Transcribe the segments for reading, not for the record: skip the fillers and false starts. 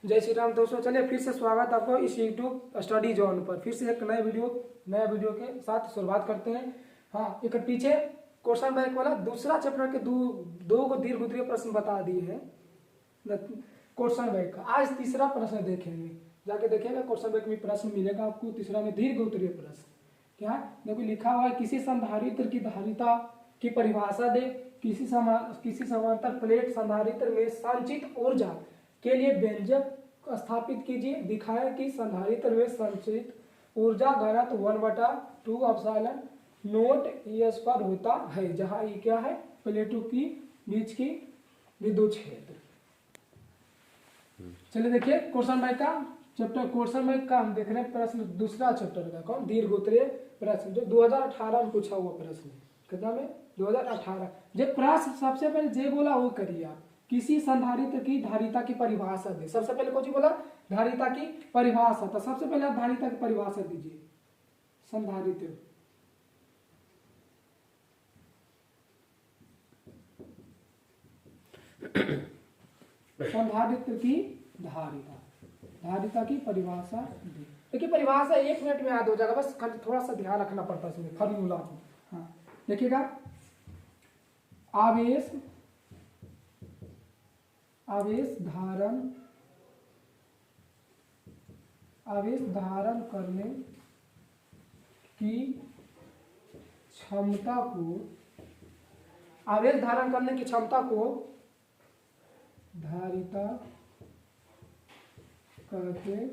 जय श्री राम दोस्तों। चलिए फिर से स्वागत आपको इस यूट्यूब स्टडी जोन पर। फिर से एक नए वीडियो के साथ शुरुआत करते हैं। हाँ, एक पीछे क्वेश्चन बैंक वाला दूसरा चैप्टर के दो को दीर्घ उत्तरीय प्रश्न बता दिए हैं क्वेश्चन बैंक का। आज तीसरा प्रश्न देखेंगे, जाके देखेंगे क्वेश्चन बैंक में प्रश्न मिलेगा आपको। तीसरा में दीर्घ उत्तरीय प्रश्न क्या है, देखो लिखा हुआ है किसी संधारित्र की धारिता की परिभाषा दे, किसी समांतर प्लेट संधारित्र में संचित ऊर्जा के लिए व्यंजक स्थापित कीजिए। दिखाएं कि संधारित्र में संचित ऊर्जा घनत्व 1/2 एप्सिलॉन नोट ES पर होता है, जहां ये क्या है, प्लेटों की बीच की विद्युत क्षेत्र। चलिए देखिए क्वेश्चन बैंक का चैप्टर, क्वेश्चन बैंक का हम देख रहे हैं प्रश्न दूसरा चैप्टर का, कौन, दीर्घ उत्तरीय प्रश्न, जो 2018 में पूछा हुआ प्रश्न है। कितना में, 2018। जो प्रश्न सबसे पहले जे बोला वो करिए आप। किसी संधारित्र की धारिता की परिभाषा दे। सबसे पहले कौन बोला, धारिता की परिभाषा। तो सबसे पहले आप धारिता की परिभाषा दीजिए। संधारित्र संधारित्र की धारिता की परिभाषा दे। देखिए परिभाषा 1 मिनट में याद हो जाएगा, बस थोड़ा सा ध्यान रखना पड़ता है इसमें फॉर्मूला को। हाँ देखिएगा, आवेश धारण करने की क्षमता को, आवेश धारण करने की क्षमता को धारिता कहते हैं।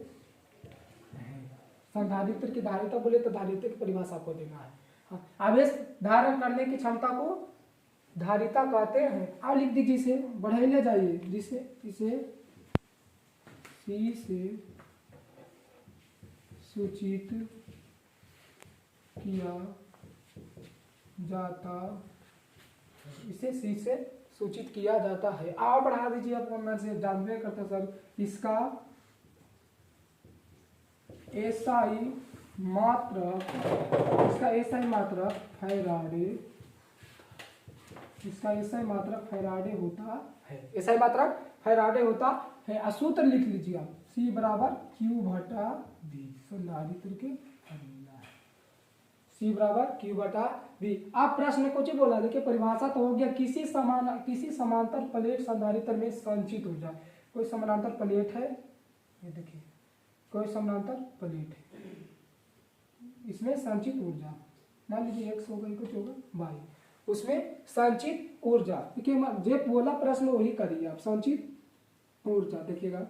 संधारित्र की धारिता बोले तो धारित्र की परिभाषा आपको देना है। हाँ, आवेश धारण करने की क्षमता को धारिता कहते हैं। आप लिख दीजिए, इसे बढ़ाई ले जाइए, जिसे इसे C से सूचित किया जाता, इसे C से सूचित किया जाता है। आप बढ़ा दीजिए, आपको मैं से जानबे करता सर, इसका SI मात्रक फैराडे, इसका SI मात्रक फैराडे होता है। SI मात्रक फैराडे होता है। सूत्र लिख लीजिए आप, C बराबर Q/V। संधारित्र के फॉर्मूला है C बराबर Q/V। आप प्रश्न में कुछ बोला, देखिए परिभाषा तो हो गया, किसी समांतर प्लेट संधारित्र में संचित ऊर्जा। कोई समानांतर प्लेट है, ये देखिए कोई समानांतर प्लेट है, इसमें संचित ऊर्जा मान लीजिए X होगा, कुछ होगा Y, उसमें संचित ऊर्जा। देखिए जो बोला प्रश्न वही करिए आप, संचित ऊर्जा। देखिएगा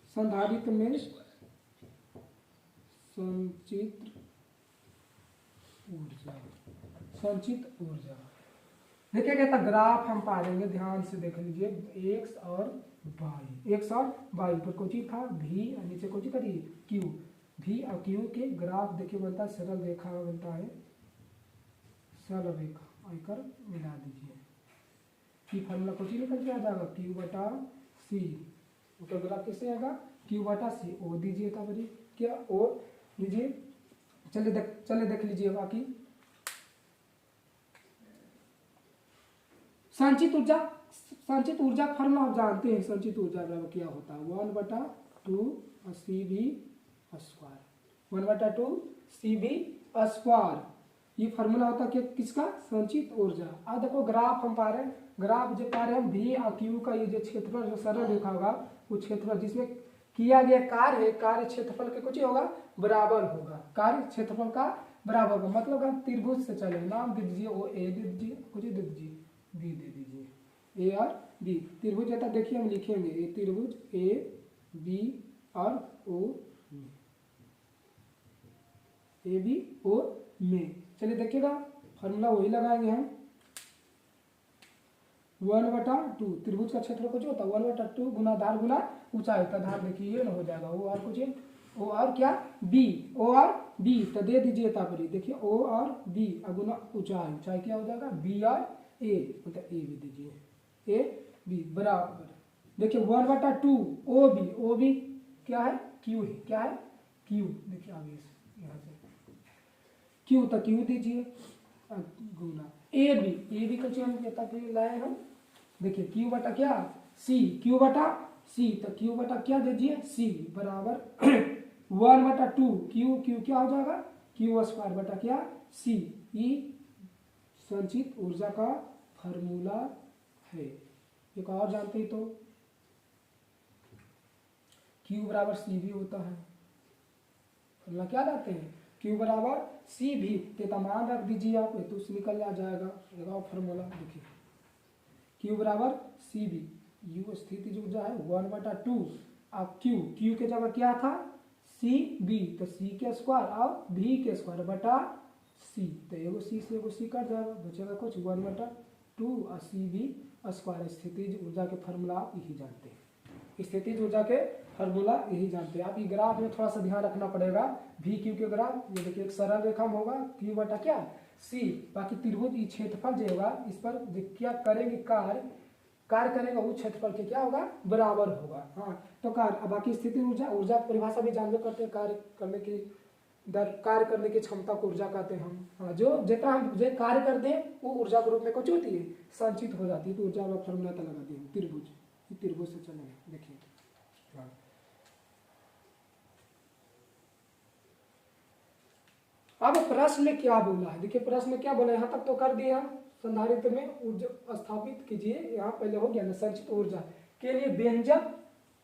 संधारित्र में संचित ऊर्जा देखिए कहता, ग्राफ हम पाएंगे, ध्यान से देख लीजिए, X और Y पर कुछ था V और नीचे कुछ करिए Q। V और Q के ग्राफ देखिए बनता है, सरल रेखा बनता है, सरल रेखा आकर मिला दीजिए। की फॉर्मूला कुछ निकल के आ जाएगा, Q/C। तो ग्राफ किससे आएगा, Q/C। O दीजिए था बड़ी, क्या O दीजिए। चलिए देख लीजिए बाकी संचित ऊर्जा फॉर्मूला आप जानते हैं। संचित ऊर्जा बराबर क्या होता है, 1/2 CV², 1/2 CV²। ये फार्मूला होता है किसका, संचित ऊर्जा। अब देखो ग्राफ हम पा रहे हैं, ग्राफ जो पा रहे हैं V और Q का, ये जो क्षेत्रफल जो सरल रेखा होगा, वो क्षेत्रफल जिसमें किया गया कार्य है, कार्य क्षेत्रफल के कुछ होगा, बराबर होगा, कार्य क्षेत्रफल का बराबर होगा। मतलब आप त्रिभुज से चले, नाम दे दीजिए, O A दे दीजिए, कुछ दे दीजिए, B दे दीजिए, A और B। त्रिभुज रहता देखिए हम लिखेंगे, ये त्रिभुज A B और O A B O में। चलिए देखिएगा फॉर्मूला वही लगाएंगे हम, 1/2 त्रिभुज का क्षेत्र कुछ होता है 1/2 गुना धार गुना ऊंचाई। तो धार देखिए ये ना हो जाएगा, O और कुछ O और क्या B, O और B तो दे दीजिए तापरी, देखिए O और B गुना ऊंचाई, ऊंचाई क्या हो जाएगा B और A, मतलब A भी दीजिए, A B बराबर देखिए 1/2 OB क्या है, Q है, क्या है Q। देखिए आगे यहाँ से Q तो Q दीजिए गुना ए बी का चयन किया ताकि लाए हम, देखिए क्यू बटा क्या सी, क्यू बटा सी, तो क्यू बटा क्या दीजिए सी बराबर 1/2 क्यू, क्यू क्या हो जाएगा क्यू स्क्वायर बटा क्या सी। ई संचित ऊर्जा का फार्मूला है। एक और जानते ही तो क्यू बराबर सी भी होता है, फॉर्मूला क्या लाते हैं क्यू बराबर सी भी, तो मान रख दीजिए आप, तो उससे निकल आ जाएगा लगाओ फार्मूला। देखिए क्यू बराबर सी बी, यू स्थितिज ऊर्जा है 1/2, अब क्यू, क्यू के जगह क्या था सी बी, तो सी के स्क्वायर और भी के स्क्वायर बटा सी, तो एगो सी से एगो सी कट जाएगा, बचेगा कुछ 1/2 और सी बी स्क्वायर। स्थितिज ऊर्जा के फार्मूला आप यही जानते हैं, स्थितिज ऊर्जा के फार्मूला यही जानते हैं आप। ये ग्राफ में थोड़ा सा ध्यान रखना पड़ेगा, भी क्यू के ग्राफ, ये देखिए एक सरल रेखा में होगा क्यू बटा क्या सी, बाकी त्रिभुज ये क्षेत्रफल जो होगा इस पर जो क्या करेंगे कार्य करेगा वो क्षेत्रफल के क्या होगा बराबर होगा। हाँ तो कार्य, अब बाकी स्थिति ऊर्जा, ऊर्जा की परिभाषा भी जानते करते हैं, कार्य करने की दर, कार्य करने की क्षमता को ऊर्जा कहते हैं हम। हाँ जो जितना हम जो कार्य करते हैं वो ऊर्जा के रूप में कुछ होती है संचित हो जाती है, तो ऊर्जा का फॉर्मूला तो लगा दिए त्रिभुज, त्रिभुज से चलेंगे। देखिए अब प्रश्न में क्या बोला है, देखिए प्रश्न में क्या बोला, यहाँ तक तो कर दिया, संधारित्र में ऊर्जा स्थापित कीजिए, यहाँ पहले हो गया ना संचित ऊर्जा के लिए व्यंजक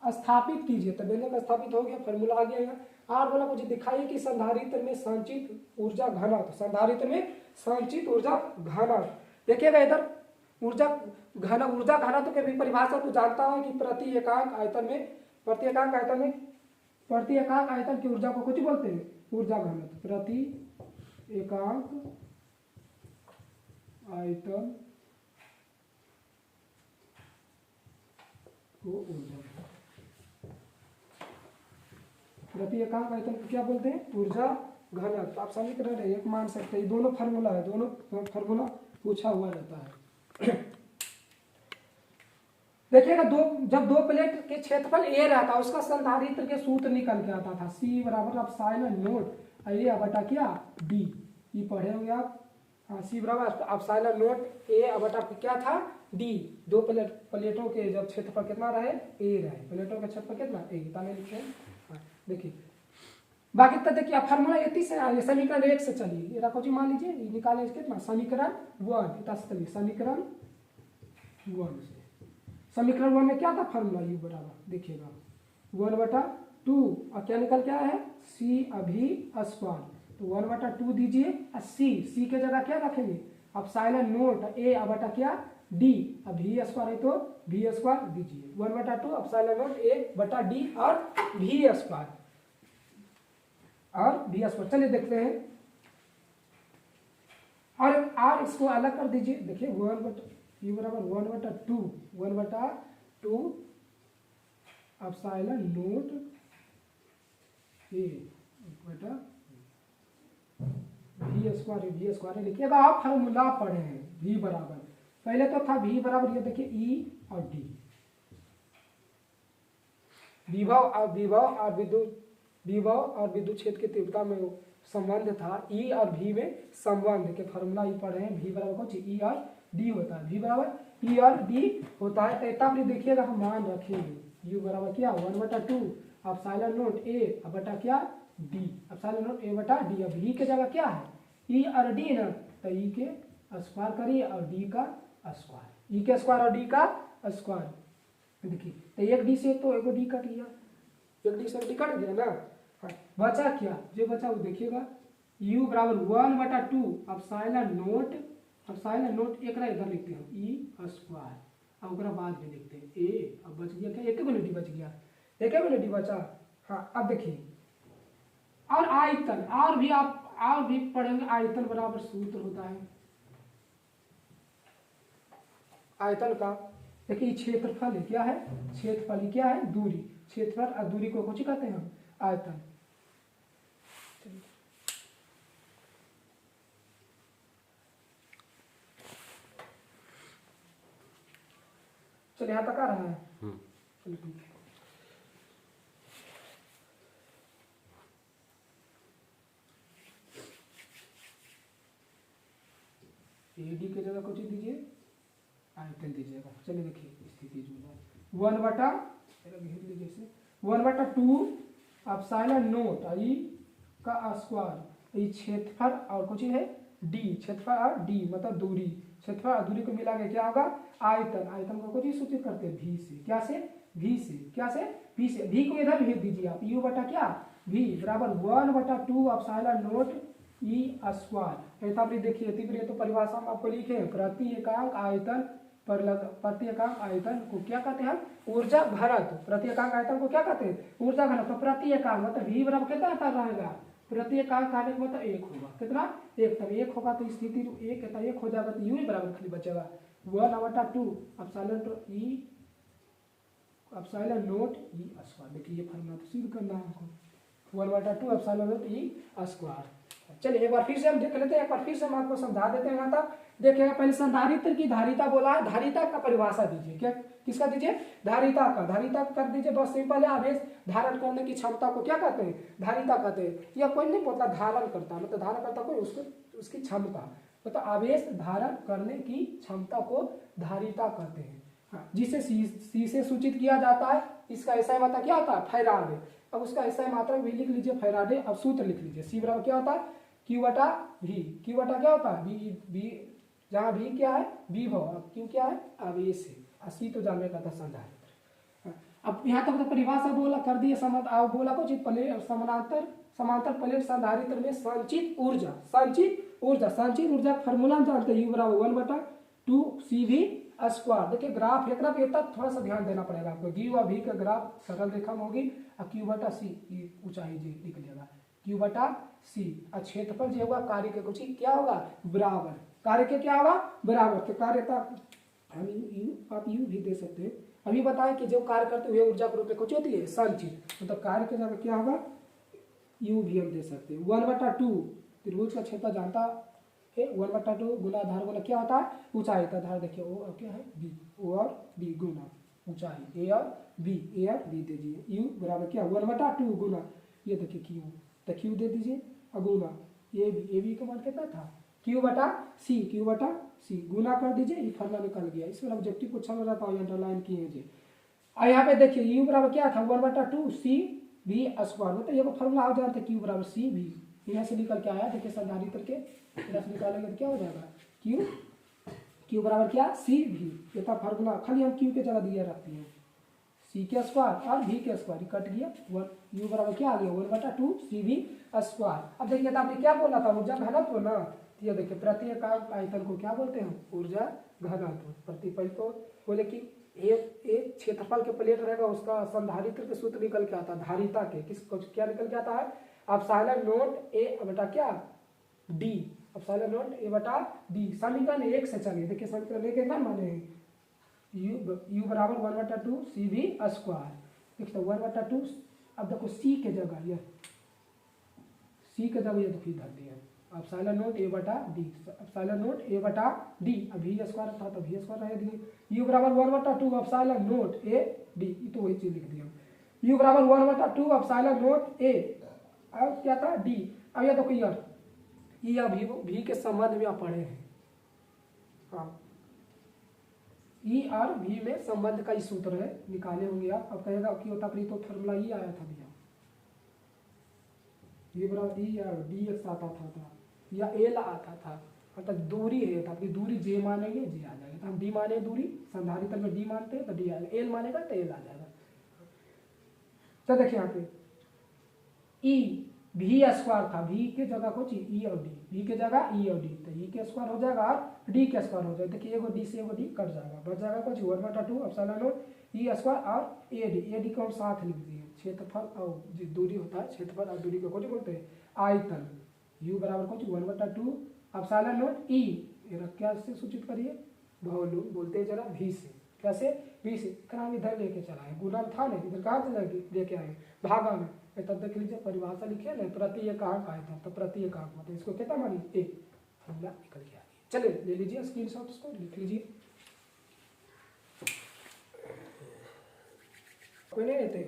स्थापित कीजिए, तो व्यंजक स्थापित हो गया, फॉर्मूला आ गया यहाँ। और बोला मुझे दिखाइए कि संधारित्र में संचित ऊर्जा घनत्व, संधारित्र में संचित ऊर्जा घनत्व, देखिएगा इधर ऊर्जा घनत्व के भी परिभाषा तो जानता है कि प्रति एकांक आयतन में, प्रति एकांक आयतन की ऊर्जा को कुछ बोलते हैं ऊर्जा घनत्व, प्रति एकांक आयतन को ऊर्जा, प्रति एकांक आयतन को क्या बोलते हैं ऊर्जा घनत्व। आप समीकरण एक मान सकते हैं, दोनों फार्मूला है, दोनों फार्मूला पूछा हुआ रहता है। देखिएगा जब दो प्लेट के क्षेत्रफल ए रहता है उसका संधारित्र के सूत्र निकल के आता था, सी बराबर एप्सिलॉन नोट ए बटा क्या डी, ये पढ़े होंगे आप। हाँ सी बराबर एप्सिलॉन नोट ए बटा क्या था डी, दो प्लेटों के जब क्षेत्रफल कितना रहे ए रहे, प्लेटों का क्षेत्रफल कितना ए, ताने लिखे हैं। हाँ देखिए बाकी तो देखिए फार्मूला ये से समीकरण 1 से चलिए, ये रखो जी, मान लीजिए निकाले कितना समीकरण 1, चलिए समीकरण 1 से, समीकरण 1 में क्या था फार्मूला यू बराबर, देखिएगा 1/2 और क्या निकल के आया है सी अभी स्क्वायर, तो 1/2 दीजिए और सी के जगह क्या रखेंगे एप्सिलॉन नोट ए बटा क्या डी, अब भी स्क्वायर है तो भी स्क्वायर दीजिए, 1/2 एप्सिलॉन नोट ए बटा डी और भी स्क्वायर और भी स्क्वायर। चलिए देखते हैं, और इसको अलग कर दीजिए, देखिए 1/2 बराबर 1/2 एप्सिलॉन नोट ए बटा भी स्क्वायर लिखिएगा। आप फार्मूला पढ़े हैं भी बराबर, पहले तो था भी बराबर ये देखिए ई और डी, विभव और विद्युत क्षेत्र की तीव्रता में संबंध था, ई और भी में संबंध के फार्मूला ही पढ़े हैं, भी बराबर कुछ ई और डी होता है, भी बराबर ई और डी होता है, तो तब देखिएगा हम मान रखेंगे यू बराबर क्या 1/2 एप्सिलॉन नोट ए बटा क्या डी, एप्सिलॉन नोट ए बटा डी, अब ई के जगह क्या है ई और डी ना, तो ई के स्क्वायर करिए और डी का स्क्वायर, ई के स्क्वायर और डी का स्क्वायर, देखिए तो एक डी से तो एक डी कट गया, एक डी से डी कट गया ना। हाँ बचा क्या, जो बचा वो देखिएगा u बराबर 1/2 एप्सिलॉन नोट एक इधर लिखते हैं ई स्क्वायर, अब ओकरा बाद में लिखते हैं ए, अब बच गया क्या एक डी बच गया, एक डी बचा। हाँ अब देखिए और आयतन, और भी पढ़ेंगे, आयतन बराबर सूत्र होता है आयतन का, देखिए क्षेत्रफल है क्या है क्षेत्रफल, क्या है दूरी, क्षेत्रफल और दूरी को कुछ कहते हैं हम आयतन। चलिए यहाँ तक आ रहा है, चलिए ठीक है। ए डी के आयतन दीजिएगा। चलिए देखिए स्थिति जो है 1/2 एप्सिलॉन नॉट आई का स्क्वायर, ये क्षेत्रफल और कुछ है डी, क्षेत्रफल और डी मतलब दूरी, क्षेत्रफल और दूरी को मिला के क्या होगा आयतन, आयतन को कुछ सूचित करते हैं भी से, क्या से भी से, क्या से भी से, भी को इधर भेज दीजिए आप, यू बटा क्या भी बराबर 1/2 एप्सिलॉन नॉट ई स्क्वायर। ऐसा भी देखिए तीव्र तो परिभाषा में आपको लिखे प्रति एकांक आयतन पर प्रति एकांक आयतन को क्या कहते हैं ऊर्जा घनत्व, प्रति एकांक आयतन को क्या कहते हैं ऊर्जा घनत्व, तो प्रति एकांक मतलब v बराबर कितना आता रहेगा प्रति एकांक आने का मतलब 1 होगा, कितना 1, तब 1 होगा तो स्थिति 1 है तो 1 हो जाएगा तो u बराबर खाली बचेगा 1/2 एप्सिलॉन नॉट ई स्क्वायर। देखिए ये फॉर्मूला तो सिद्ध करना है हमको 1/2 एप्सिलॉन नॉट ई स्क्वायर। चलिए एक बार फिर से हम देख लेते हैं, एक बार फिर से हम आपको समझा देते हैं। वहां तक देखिएगा पहले संधारित्र की धारिता बोला है, धारिता का परिभाषा दीजिए, क्या किसका दीजिए धारिता का, धारिता कर दीजिए बस सिंपल है, आवेश धारण करने की क्षमता को क्या कहते हैं धारिता कहते हैं। यह कोई नहीं बोलता धारण करता, मतलब धारण करता कोई उसको उसकी क्षमता, मतलब आवेश धारण करने की क्षमता को धारिता कहते हैं। हाँ, जिसे सी से सूचित किया जाता है, इसका ऐसा मात्रा क्या होता है फैराडे, अब उसका ऐसा मात्रा भी लिख लीजिए फैराडे। अब सूत्र लिख लीजिए सी बराबर क्या होता है क्यू बटा वी, क्यू बटा क्या होता है वी, जहाँ वी क्या है विभव, अब क्यू क्या है आवेश है, सी तो जानने का था संधारित्र। अब यहाँ तक तो परिभाषा बोला कर दिए, बोला कुछ प्लेट समांतर प्लेट संधारित्र में संचित ऊर्जा, संचित ऊर्जा फार्मूला जानते हैं, यू बराबर 1/2 CV स्क्वायर। देखिए ग्राफ एक तरफ तक थोड़ा सा ध्यान देना पड़ेगा आपको, वी और वी का ग्राफ सरल रेखा में होगी और क्यू बटा सी ऊंचाई जी लिख लिएगा क्यू बटा सी, और क्षेत्रफल जो होगा कार्य के कुछ क्या होगा बराबर, कार्य के क्या होगा बराबर, तो कार्यता हम आप यू भी दे सकते हैं। अभी बताएं कि जो कार्य करते हुए ऊर्जा के रूप में कुछ होती है संचित, मतलब कार्य के जगह क्या होगा यू भी हम दे सकते हैं 1/2 त्रिभुज का क्षेत्र जानता है 1/2 गुना आधार गुना क्या होता है ऊंचाई, तो आधार देखिए ओ और क्या है बी, ओ और बी गुना ऊंचाई ए और बी दीजिए, यू बराबर क्या 1/2 गुना ये देखिए क्यू, तो क्यू दे दीजिए अगुना ए बी का मान कितना था क्यू बटा सी गुना कर दीजिए, ये फॉर्मूला निकल गया। इसमें ऑब्जेक्टिव क्वेश्चन में रहता है अंडरलाइन किए जी। और यहाँ पे देखिए यू बराबर क्या था 1/2 सी वी स्क्वायर, मतलब ये फॉर्मूला आ जाता है क्यू बराबर सी वी, यहाँ से निकल के आया देखिए संधारित्र के यहाँ से निकालेंगे तो क्या हो जाएगा क्यू बराबर क्या सी वी, ये था फॉर्मूला, खाली हम क्यू के जगह दिए रखते हैं सी के स्क्वायर और वी के स्क्वायर कट गया, यू बराबर क्या आ गया 1/2 सी वी स्क्वायर। अब देखिए तो आपने क्या बोला था ऊर्जा घनत्व ना, ये देखिए प्रति एकांक आयतन को क्या बोलते हैं ऊर्जा घनत्व, प्रति पहले तो बोले कि एक क्षेत्रफल के प्लेट रहेगा उसका संधारित्र के सूत्र निकल के आता है धारिता के क्या निकल के आता है एप्सिलॉन नॉट ए बटा क्या डी, एप्सिलॉन नॉट ए बटा डी। समीकरण 1 से चलिए देखिए समीकरण 1 ना माने यू बराबर 1/2 सी वी स्क्वायर, देखिए 1/2 अब देखो सी के जगह ये सी के जगह ये देखिए धर दिया एप्सिलॉन नॉट ए बटा डी, एप्सिलॉन नॉट ए बटा डी, अब वी स्क्वायर था तो वी स्क्वायर रह दिए, यू बराबर 1/2 एप्सिलॉन नॉट ए डी, तो वही चीज लिख दिया यू बराबर 1/2 एप्सिलॉन नॉट ए, अब क्या था डी। अब ये देखो यार ये अभी भी के संबंध में आप पढ़े हैं, हाँ ई और भी में संबंध का ही सूत्र है निकाले होंगे आप। अब कहेगा कि होता तो फॉर्मूला ही आया था भैया, ये बराबर ई या डी एक्स आता था या एल आता था, मतलब दूरी है तो अपनी दूरी जे मानेंगे जे आ जाएगा, तो हम डी माने दूरी संधारित्र में डी मानते हैं तो डी आएगा, एल मानेगा तो एल आ जाएगा। तो देखिए यहाँ पे ई भी स्क्वायर था, भी के जगह कुछ ई और डी, भी के जगह ई और डी, तो ई के स्क्वायर हो जाएगा और डी के स्क्वायर हो जाएगा, देखिए एगो डी से एगो डी कट जाएगा, बच जाएगा कुछ 1/2 एप्सिलॉन नॉट ई स्क्वायर और ए डी को हम साथ लिख दिए, क्षेत्रफल और जो दूरी होता है क्षेत्रफल और दूरी को कुछ बोलते हैं आयतन, यू बराबर कुछ 1/2 एप्सिलॉन नॉट ई, क्या से सूचित करिए वॉल्यूम बोलते हैं जरा भी से, कैसे भी से, हम इधर लेके चला है गुणन था ना इधर कहाँ से लेके आए भागा में, तब देख लीजिए परिभाषा लिखिए ना प्रति एकांक आयतन, तो प्रति एकांक मतलब इसको कितना मानिए एक फॉर्मूला निकल के आ गया। चलिए ले लीजिए स्क्रीनशॉट, इसको लिख लीजिए, कोई नहीं लेते हो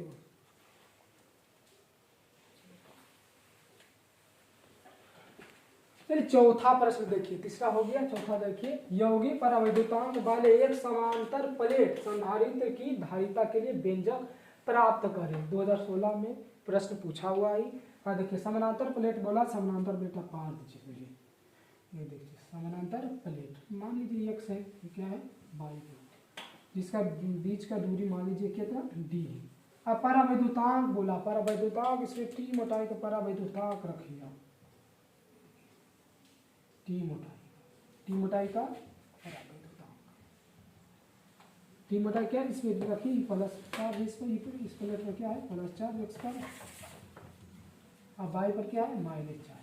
चलिए चौथा प्रश्न देखिए, तीसरा हो गया, चौथा देखिए। यौगिक परावैद्युतांक वाले एक समांतर प्लेट संधारित्र की धारिता के लिए व्यंजक प्राप्त करें। 2016 में प्रश्न पूछा हुआ है। हाँ देखिए, समानांतर प्लेट बोला, समानांतर प्लेट आप पार दीजिए पहले, ये देखिए समानांतर प्लेट मान लीजिए एक्स है, ये क्या है वाई है, जिसका बीच का दूरी मान लीजिए कितना डी है। अब परावैद्युतांक बोला, परावैद्युतांक इसमें टी मोटाई का परावैद्युतांक रखिए आप, टी मोटाई का परावैद्युतांक, टी मोटाई क्या है इसमें रखिए +4, इस प्लेट में क्या है +4 एक्स पर, अब वाई पर क्या है -4।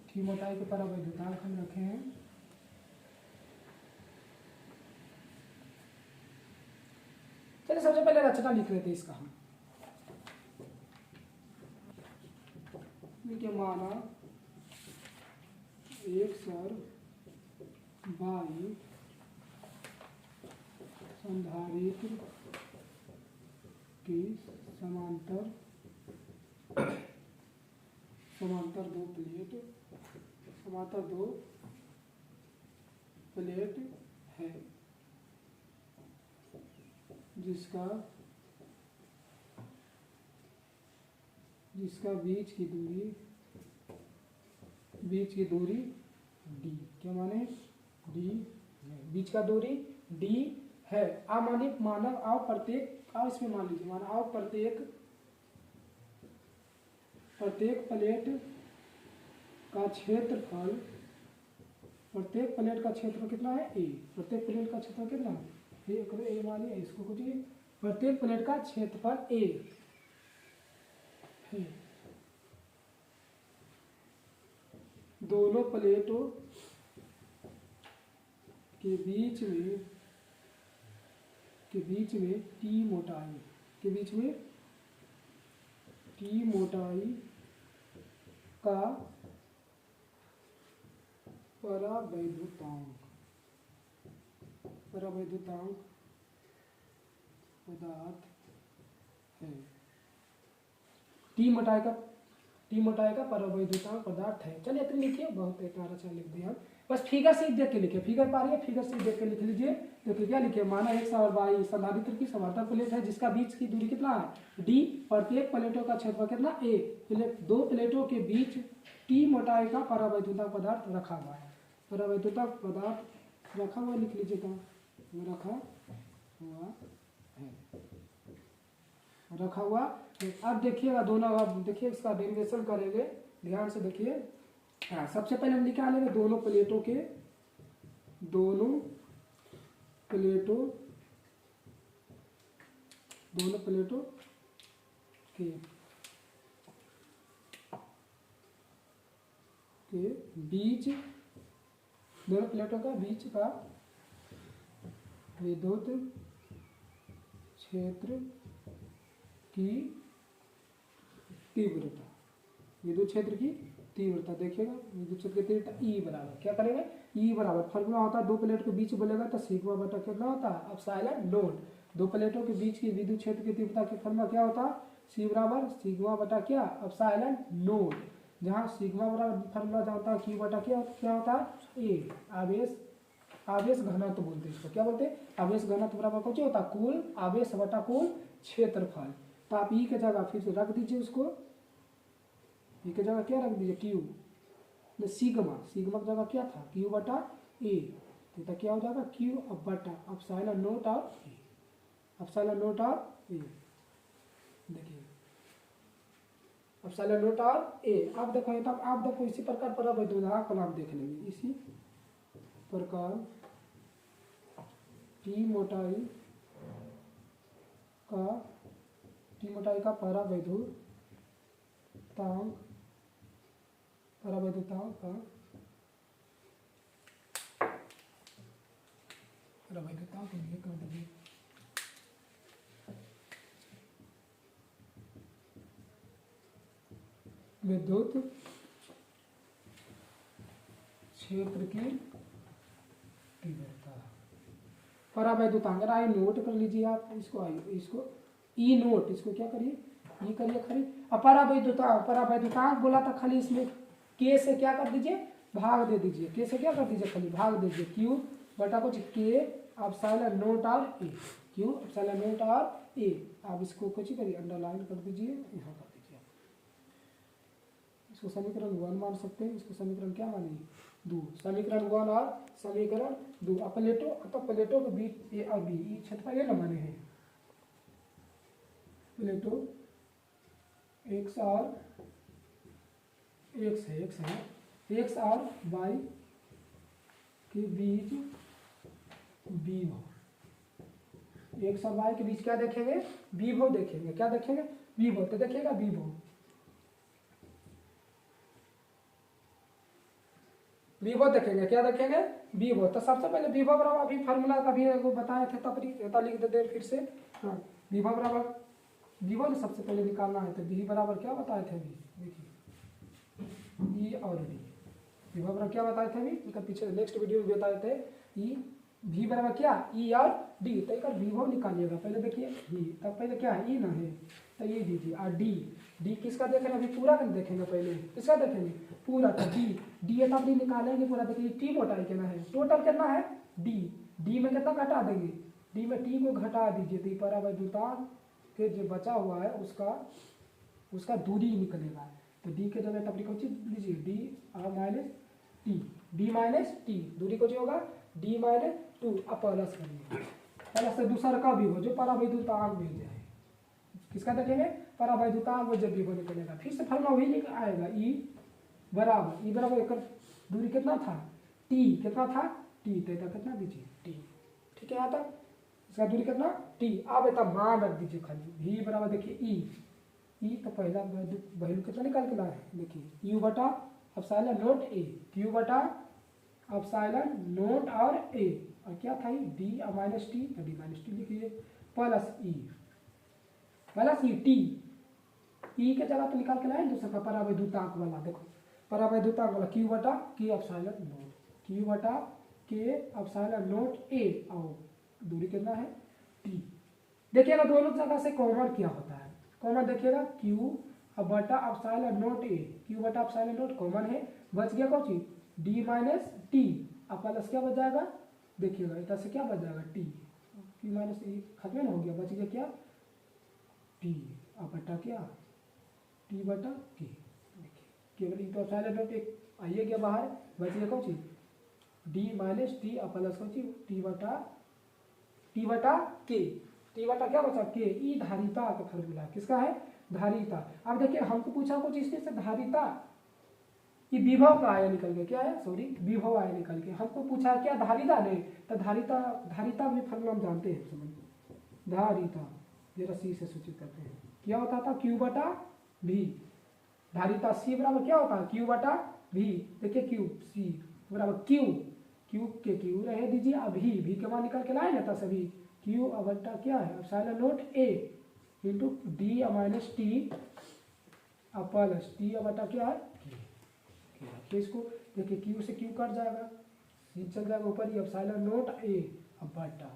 टी मोटाई के परावैद्युतांक हम रखे हैं चलिए सबसे पहले रचना लिख लेते हैं इसका हम। देखिए माना एक्स और वाई संधारित्र की समांतर दो प्लेट है, जिसका बीच की दूरी डी, क्या माने डी, बीच का दूरी डी है। आप मानिए मानव आप प्रत्येक, आप इसमें मान लीजिए माना आप प्रत्येक प्लेट का क्षेत्रफल, प्रत्येक प्लेट का क्षेत्रफल कितना है ए, प्रत्येक प्लेट का क्षेत्रफल कितना है ए मानिए, इसको कुछ प्रत्येक प्लेट का क्षेत्रफल ए है, दोनों प्लेटों के बीच में टी मोटाई का परावैद्युतांक पदार्थ है। टी मोटाई का परावैद्युतांक पदार्थ है। चलिए इतनी लिखिए, बहुत इतना अच्छा लिख दिया। बस फिगर से देख के लिखिए, फिगर पा रही है, फिगर से देख के लिख लीजिए। देखिए क्या लिखिए, माना एक्स और वाई संधारित्र की समांतर प्लेट है, जिसका बीच की दूरी कितना है डी, प्रत्येक प्लेटों का क्षेत्रफल कितना ए, दो प्लेटों के बीच टी मोटाई का परावैद्युतांक पदार्थ रखा हुआ है, परावैद्युतांक पदार्थ रखा हुआ लिख लीजिएगा, रखा हुआ। अब देखिएगा दोनों, अब देखिए इसका डेरिवेशन करेंगे, ध्यान से देखिए। हाँ सबसे पहले हम निकालेंगे दोनों प्लेटों के बीच, दोनों प्लेटों का बीच का विद्युत क्षेत्र की तीव्रता, विद्युत क्षेत्र की तीव्रता देखिएगा, विद्युत क्षेत्र की तीव्रता ई बराबर क्या करेंगे, ई बराबर फॉर्मूला होता है दो प्लेट के बीच बोलेगा तो सिग्मा बटा कितना होता है एप्सिलॉन नॉट, दो प्लेटों के बीच की विद्युत क्षेत्र की तीव्रता की फॉर्मूला क्या होता है सी बराबर सिग्मा बटा क्या एप्सिलॉन नॉट, जहाँ सिग्मा बराबर फॉर्मूला जानता है क्यू बटा क्या होता है ए, आवेश घनत्व बोलते हैं इसको, क्या बोलते हैं आवेश घनत्व बराबर कुछ होता है कुल आवेश बटा कुल क्षेत्रफल। तो आप ई के जगह फिर से रख दीजिए उसको, ई के जगह क्या रख दीजिए क्यू, सिग्मा की जगह क्या था क्यू बटा ए, तो क्या हो जाएगा क्यू अब बटा एप्सिलॉन नॉट और ए, एप्सिलॉन नॉट और ए, देखिए एप्सिलॉन नॉट और ए। अब देखो तब आप देखो इसी प्रकार परावैद्युतांक को आप देख लेंगे, इसी प्रकार टी मोटाई का परावैद्युतांक के लिए कर दीजिए विद्युत क्षेत्र की तीव्रता, परावैद्युतांक आई नोट कर लीजिए आप इसको, आई इसको ई नोट, इसको क्या करिए ई करिए खरी। परावैद्युतांक बोला था खाली इसमें के से क्या कर दीजिए, भाग दे दीजिए, के से क्या कर दीजिए, खाली भाग दीजिए, क्यू बटा कुछ के epsilon naught r a, q epsilon naught r a. आप इसको कुछ करिए, अंडरलाइन कर दीजिए, यहाँ कर दीजिए। इसको समीकरण 1 मान सकते हैं, इसको समीकरण क्या मानेंगे, 2, समीकरण 1 और समीकरण 2। प्लेटों के बीच ए और बी, ई क्षेत्रफल ये न माने हैं, प्लेटो एक्स और एक्स और वाई के बीच विभव, एक्स और वाई के बीच क्या देखेंगे, विभव देखेंगे, क्या देखेंगे, विभव। तो देखिएगा विभव देखेंगे, क्या देखेंगे, विभव। तो सबसे पहले विभव बराबर अभी फार्मूला कभी बताए थे, तब लिख देते फिर से। हाँ, विभव बराबर, विभव ने सबसे पहले निकालना है, तो वी बराबर क्या बताए थे अभी, देखिए ई और वी, विभव बराबर क्या बताए थे अभी, इनका पीछे नेक्स्ट वीडियो में बताए थे, ई वी बराबर क्या, ई और डी। तो एक विभव निकालिएगा पहले, देखिए ई, तब पहले क्या है, ई ना है, तो ये दीजिए, और डी, डी किसका देखेंगे, अभी पूरा कर देखेंगे, पहले किसका देखेंगे, पूरा। तो डी है, तब डी निकालेंगे पूरा। देखिए टी मोटाई कितना है, टोटल कितना है, डी में कितना घटा देंगे, डी में टी को घटा दीजिए, तो परावैद्युतांक के जो बचा हुआ है उसका दूरी निकलेगा। तो डी के जगह तब लिखो लीजिए, D minus T, D minus T, दूरी को जो होगा डी माइनस 2, अब प्लस करिए, प्लस से दूसरा का भी हो जो परावैद्युतांक मिल जाए, किसका देखेंगे, परावैद्युतांक वो जब भी हो निकलेगा, फिर से फॉर्मूला वही आएगा, ई बराबर एक दूरी कितना था, टी कितना था, टी, तो कितना दीजिए, टी, ठीक है, यहाँ तक इसका दूरी कितना, टी। अब इतना मान रख दीजिए खाली, वी बराबर देखिए ई, तो पहला वैल्यू कितना निकाल के लाए हैं, देखिए यू बटा एप्सिलॉन नॉट ए, क्यू बटा एप्सिलॉन नॉट और ए, और क्या था डी माइनस टी, तो डी माइनस टी लिखिए, प्लस ई टी, ई के जगह तो निकाल के लाए दूसरा का परावैद्युतांक वाला, देखो परावैद्युतांक वाला क्यू बटा के एप्सिलॉन नॉट, क्यू बटा के एप्सिलॉन नॉट ए, और दूरी कितना है, टी। देखिएगा दोनों जगह से कॉमन क्या होता है, कॉमन देखिएगा क्यू बटा एप्सिलॉन नॉट ए, क्यू बटा एप्सिलॉन नॉट कॉमन है, बच गया कौन चीज, डी माइनस टी, अब प्लस क्या बच जाएगा, देखिएगा इधर से क्या बच जाएगा, टी, क्यू माइनस ए खत्म हो गया, बच गया क्या, टी, अब बटा क्या, टी बटा के, देखिए केवल तो एप्सिलॉन नॉट एक आइए गया बाहर, बच गया कौन चीज, डी माइनस टी, अब प्लस कौन चीज, टी बटा के, टी बटा क्या बचा, के। ई धारिता का फॉर्मूला किसका है, धारिता। अब देखिए हमको पूछा कुछ इसमें से धारिता, ये विभव का आया निकल के, क्या है, सॉरी विभव आया निकल के, हमको पूछा क्या, धारिता नहीं, तो धारिता में फॉर्मूला हम जानते हैं, समझ, धारिता जरा सी से सूचित करते हैं, क्या होता था, क्यू बटा भी, धारिता सी बराबर क्या होता है, क्यू बटा भी, देखिए क्यू सी बराबर क्यू के क्यू रहे दीजिए, अभी भी के मान निकल के लाए ना, था सभी क्यू बटा क्या है, epsilon not a into D minus T plus T बटा क्या है, के। इसको देखिए क्यू से क्यू कट जाएगा, सी चल जाएगा ऊपर, ही एप्सिलॉन नॉट ए बटा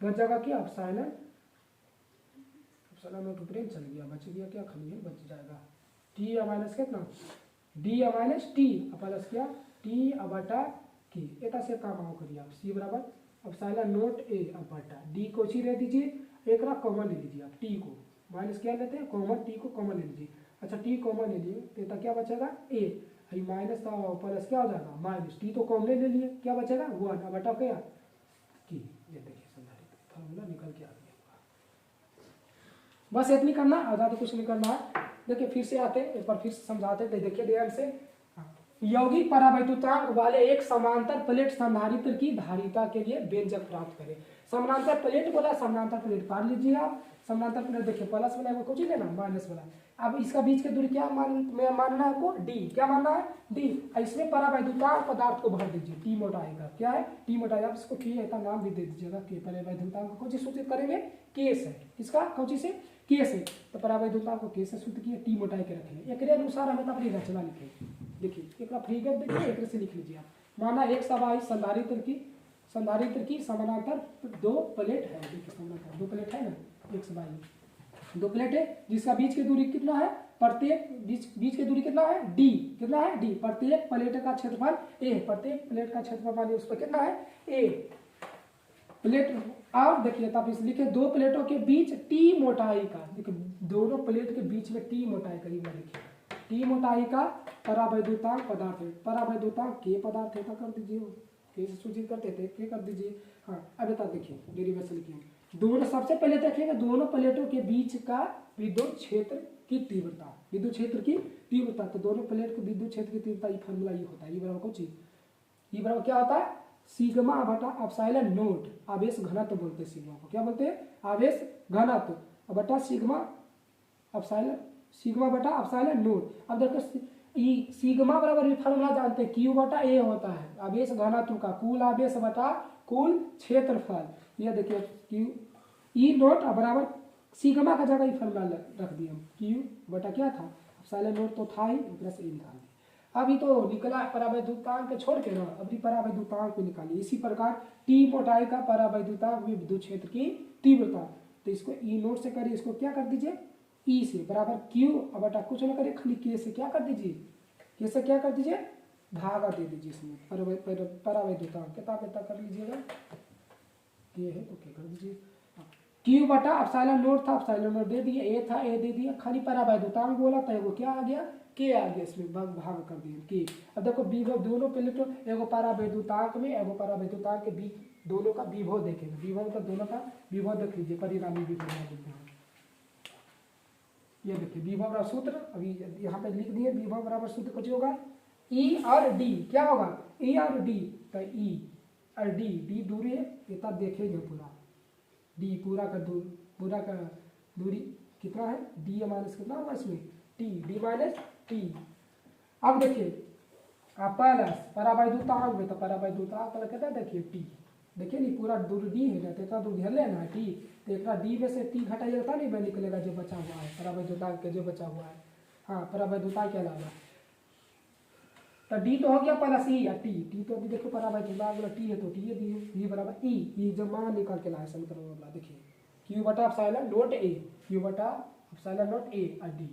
बच जाएगा क्या, एप्सिलॉन नॉट ऊपर चल गया, बच गया क्या, खाली है, बच जाएगा टी माइनस कितना, डी माइनस टी प्लस क्या, टी बटा की, एक से काम आओ करिए आप, सी बराबर एप्सिलॉन नॉट ए बटा डी को ची रह दीजिए, एक ना कॉमन ले लीजिए आप, टी को माइनस क्या लेते हैं, कॉमन, टी को कॉमन ले लीजिए, अच्छा टी कॉमन ले लिए तो क्या बचेगा, ए, माइनस का प्लस क्या हो जाएगा, माइनस, टी तो कॉमन ले लिए, क्या बचेगा 1 बटा क्या की, ये देखिए संधारित्र फॉर्मूला निकल के आ गया, बस इतनी करना, ज़्यादा कुछ नहीं करना है। देखिए फिर से आते एक बार फिर से समझाते, देखिए ध्यान से, यौगिक परावैद्युतांक वाले एक समांतर प्लेट संधारित्र की धारिता के लिए व्यंजक प्राप्त करें। समानांतर प्लेट बोला, समानांतर प्लेट पढ़ लीजिए आप, समानांतर प्लेट देखिए प्लस वाला वो कुछ ही लेना, माइनस वाला, अब इसका बीच की दूरी क्या मानना है आपको, डी, क्या मानना है, डी। इसमें परावैद्युतांक पदार्थ को भर दीजिए, टी मोटाई का, क्या है, टी मोटाई, आप इसको टी ऐसा नाम भी दे दीजिएगा, के परावैद्युतांक को सूचित करेंगे, केस है, किसका, कौन से, केस है, तो परावैद्युतांक को केस से सूचित किए, टी मोटाई के रखेंगे, एक अनुसार हमें अपनी रचना लिखे, देखिए एक फिगर देखिए, एक से लिख लीजिए आप, माना एक सवाई संधारित्र की समानांतर 2 प्लेट है, देखिए समानांतर 2 प्लेट है ना, एक सवाई, दो प्लेट है जिसका बीच की दूरी कितना है, प्रत्येक बीच की दूरी कितना है, डी, कितना है डी। प्रत्येक प्लेट का क्षेत्रफल ए, प्रत्येक प्लेट का क्षेत्रफल मानिए उस पर कितना है ए प्लेट। और देखिए तब इस लिखे दो प्लेटों के बीच टी मोटाई का, देखिए दोनों प्लेट के बीच में टी मोटाई का लिखिए टी मोटाई का परावैद्युतांक पदार्थ है, परावैद्युतांक के पदार्थ है कर दीजिए, कैसे सूचित करते थे के कर दीजिए। हाँ अब बता देखिए डेरिवेशन लिखिए दोनों, सबसे पहले देखिएगा दोनों प्लेटों के बीच का विद्युत क्षेत्र की तीव्रता, विद्युत क्षेत्र की तीव्रता। तो दोनों प्लेट के विद्युत क्षेत्र की तीव्रता ये फॉर्मूला ये होता है, ये बराबर कौन चीज, ये बराबर क्या होता है सिग्मा बटा एप्सिलॉन नोट, आवेश घनत्व बोलते हैं सिग्मा को, क्या बोलते हैं आवेश घनत्व बटा सिग्मा एप्सिलॉन, सिग्मा बटा एप्सिलॉन नोट। अब देखो सिग्मा बराबर ये फार्मूला जानते हैं क्यू बटा ए होता है आवेश घनत्व का कुल आवेश बटा कुल क्षेत्रफल। ये देखिए क्यू ई नोट बराबर सिग्मा का जगह ही फार्मूला रख दिया हम, क्यू बटा क्या था एप्सिलॉन नोट तो था ही, प्लस ए निकाल दिया। अभी तो निकला परावैद्युतांक छोड़ के ना, अभी परावैद्युतांक को निकालिए। इसी प्रकार टी मोटाई का परावैद्युतांक भी विद्युत क्षेत्र की तीव्रता, तो इसको ई नोट से करिए, इसको क्या कर दीजिए ई से बराबर क्यू बटा कुछ ना करिए खाली के से क्या कर दीजिए, के से क्या कर दीजिए धागा दे दीजिए इसमें परावैद्युतांक, किताब कर लीजिएगा ये है तो क्या कर दीजिए क्यू बटा एप्सिलॉन नोट था, एप्सिलॉन नोट दे दिए, ए था ए दे दिया, खाली परावैद्युतांक बोला था वो क्या आ गया के आ गया, इसमें भाग कर दिए के। अब देखो विभव दोनों प्लेटों एगो परावैद्युतांक में एगो परावैद्युतांक के बीच दोनों का विभव देखेंगे, विभव मतलब दोनों का विभव देख लीजिए, परिणामी विभव। ये देखिए विभव बराबर सूत्र अभी यहाँ पे लिख दिए, विभव बराबर सूत्र कुछ होगा ई और डी, क्या होगा ई और डी, तो ई और डी दूरी है ये तब देखेंगे पूरा, डी पूरा का दूरी कितना है डी माइनस कितना होगा इसमें टी, डी माइनस टी। अब देखिए आप प्लस परावैद्युतांक में, तो परावैद्युतांक कहता है देखिए टी, देखिए नहीं पूरा दूर डी है ना, तो इतना दूर घेर लेना टी, तो एक डी में से टी घटाइएगा था नहीं निकलेगा जो बचा हुआ है परावैद्युतांक के जो बचा हुआ है, हाँ परावैद्युतांक के अलावा, तो डी तो हो गया प्लस ई या टी, टी तो अभी देखो परावैद्युतांक वाला टी है तो टी दिए, ई बराबर ई जब मान निकाल के लाए समीकरण वाला देखिए क्यू बटा एप्सिलॉन नोट ए, क्यू बटा एप्सिलॉन नोट ए और डी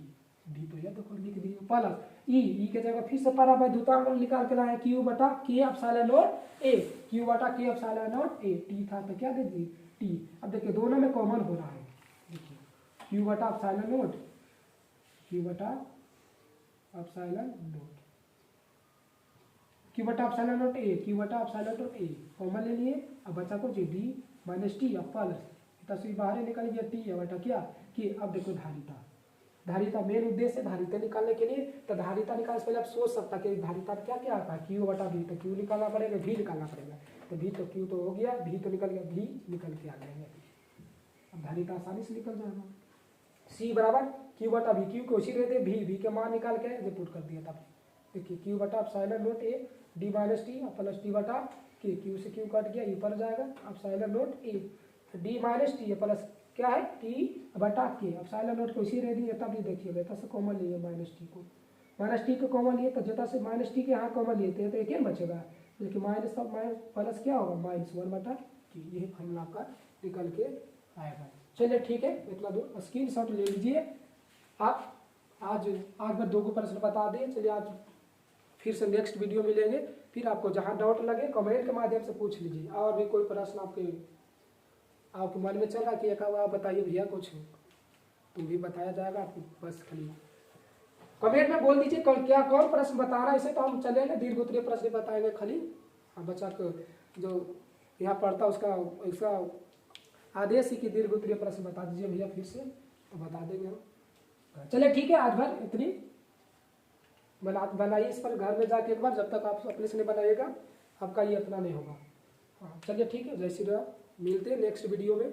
तो ये देखो लिख दिए प्लस ई के जगह फिर से परावैद्युतांक निकाल के लाए क्यू बटा के एप्सिलॉन नोट ए, क्यू बटा के एप्सिलॉन नोट ए, टी था तो क्या दे दी टी। अब देखिए दोनों में कॉमन हो रहा है, देखिए क्यू बटा एप्सिलॉन नोट, क्यू बटा एप्सिलॉन नोट, क्यू बटा एप्सिलॉन नोट ए, क्यू बटा एप्सिलॉन नोट ए कॉमन ले लिए। अब बचा कुछ डी माइनस टी अब प्लस तस्वीर बाहर निकल गया टी बटा क्या कि अब देखो धारिता मेन उद्देश्य है धारिता निकालने के लिए, तो धारिता निकालने से पहले आप सोच सकता कि धारिता क्या क्या आता है क्यू बटा वी, तो क्यू निकालना पड़ेगा भी निकालना पड़ेगा, तो भी तो क्यू तो हो गया भी तो निकल गया भी निकल के आ जाएगा, अब धारिता आसानी से निकल जाएगा। सी बराबर क्यू बटा वी, क्यू को उसी रहते भी के मान निकाल के पुट कर दिया था, देखिए क्यू बटा epsilon note A D minus T plus T बटा के, क्यू से क्यू कट गया ऊपर जाएगा epsilon note A D minus T plus क्या है टी बटा के, एप्सिलॉन नोट को इसी रह दिए तब भी देखिए जता से कॉमन लिए माइनस टी को कॉमन लिए, तो जता से माइनस टी के यहाँ कॉमन लिए तो एक बचेगा, देखिए माइनस का प्लस क्या होगा माइनस वन बटा टी, यही फॉर्मूला आपका निकल के आएगा। चलिए ठीक है इतना दूर स्क्रीन शॉट ले लीजिए आप, आज बार दो को प्रश्न बता दें। चलिए आज फिर से नेक्स्ट वीडियो मिलेंगे, फिर आपको जहाँ डाउट लगे कमेंट के माध्यम से पूछ लीजिए, और भी कोई प्रश्न आपके मन में चल रहा कि एक आप बताइए भैया कुछ तो भी बताया जाएगा आपको, बस खाली कमेंट में बोल दीजिए क्या कौन प्रश्न बता रहा है, इसे तो हम चलेंगे दीर्घ उत्तरीय प्रश्न बताएंगे खाली, हाँ बच्चा को जो यहाँ पढ़ता उसका इसका आदेश ही कि दीर्घ उत्तरीय प्रश्न बता दीजिए भैया फिर से, तो बता देंगे हम। चलिए ठीक है आज भर इतनी बनाइए इस पर घर में जाके एक बार, जब तक आप अपने से नहीं बनाइएगा आपका ये अपना नहीं होगा। हाँ चलिए ठीक है, जय श्री राम, मिलते हैं नेक्स्ट वीडियो में।